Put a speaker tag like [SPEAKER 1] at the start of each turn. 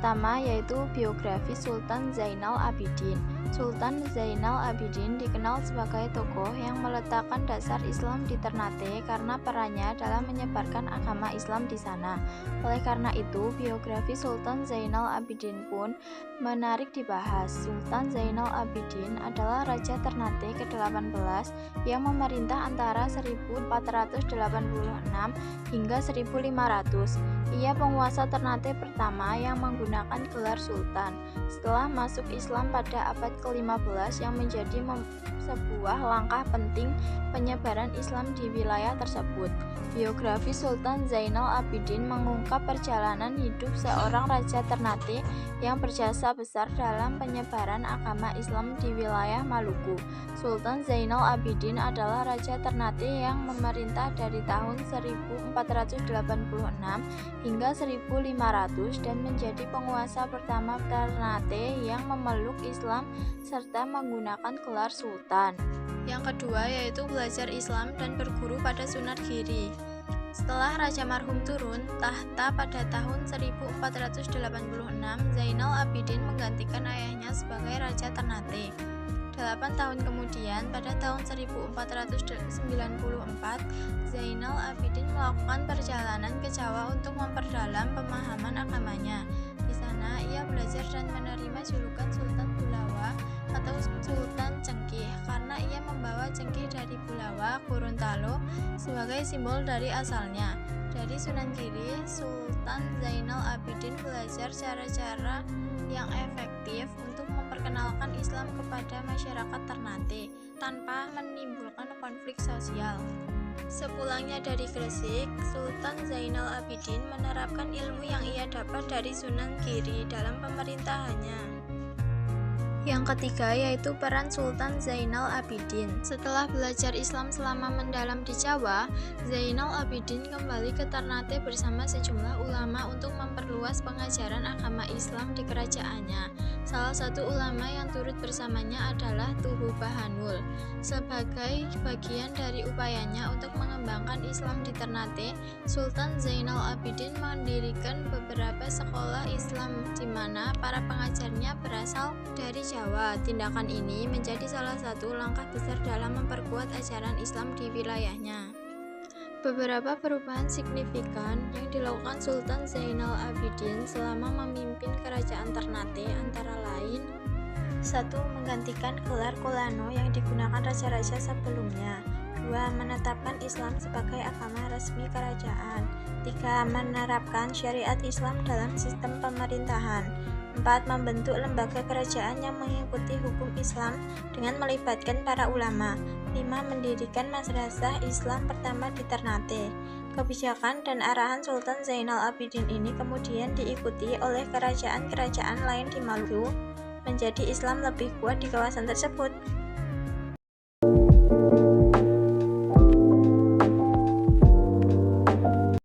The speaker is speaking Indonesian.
[SPEAKER 1] pertama yaitu biografi Sultan Zainal Abidin. Sultan Zainal Abidin dikenal sebagai tokoh yang meletakkan dasar Islam di Ternate karena perannya dalam menyebarkan agama Islam di sana. Oleh karena itu, biografi Sultan Zainal Abidin pun menarik dibahas. Sultan Zainal Abidin adalah Raja Ternate ke-18 yang memerintah antara 1486 hingga 1500. Ia penguasa Ternate pertama yang menggunakan gelar Sultan setelah masuk Islam pada abad ke-15 yang menjadi sebuah langkah penting penyebaran Islam di wilayah tersebut. Biografi Sultan Zainal Abidin mengungkap perjalanan hidup seorang Raja Ternate yang berjasa besar dalam penyebaran agama Islam di wilayah Maluku. Sultan Zainal Abidin adalah Raja Ternate yang memerintah dari tahun 1486 hingga 1500 dan menjadi penguasa pertama Ternate yang memeluk Islam serta menggunakan gelar Sultan. Yang kedua yaitu belajar Islam dan berguru pada Sunan Giri. Setelah Raja marhum turun tahta pada tahun 1486, Zainal Abidin menggantikan ayahnya sebagai Raja Ternate. 8 tahun kemudian, pada tahun 1494, Zainal Abidin melakukan perjalanan ke Jawa untuk memperdalam pemahaman agamanya. Di sana, ia belajar dan menerima julukan Sultan Bulawa atau Sultan Cengkih karena ia membawa cengkih dari Bulawa, Gorontalo sebagai simbol dari asalnya. Dari Sunan Giri, Sultan Zainal Abidin belajar cara-cara yang efektif untuk memperkenalkan Islam kepada masyarakat Ternate tanpa menimbulkan konflik sosial. Sepulangnya dari Gresik, Sultan Zainal Abidin menerapkan ilmu yang ia dapat dari Sunan Giri dalam pemerintahannya. Yang ketiga yaitu peran Sultan Zainal Abidin. Setelah belajar Islam selama mendalam di Jawa, Zainal Abidin kembali ke Ternate bersama sejumlah ulama untuk memperluas pengajaran agama Islam di kerajaannya. Salah satu ulama yang turut bersamanya adalah Tuhu Bahanul. Sebagai bagian dari upayanya untuk mengembangkan Islam di Ternate, Sultan Zainal Abidin mendirikan beberapa sekolah Islam di mana para pengajarnya berasal dari Jawa. Tindakan ini menjadi salah satu langkah besar dalam memperkuat ajaran Islam di wilayahnya. Beberapa perubahan signifikan yang dilakukan Sultan Zainal Abidin selama memimpin kerajaan Ternate antara lain: 1. Menggantikan gelar Kolano yang digunakan raja-raja sebelumnya. 2. Menetapkan Islam sebagai agama resmi kerajaan. 3. Menerapkan syariat Islam dalam sistem pemerintahan. 4. Membentuk lembaga kerajaan yang mengikuti hukum Islam dengan melibatkan para ulama. 5. Mendirikan madrasah Islam pertama di Ternate. Kebijakan dan arahan Sultan Zainal Abidin ini kemudian diikuti oleh kerajaan-kerajaan lain di Maluku, menjadi Islam lebih kuat di kawasan tersebut.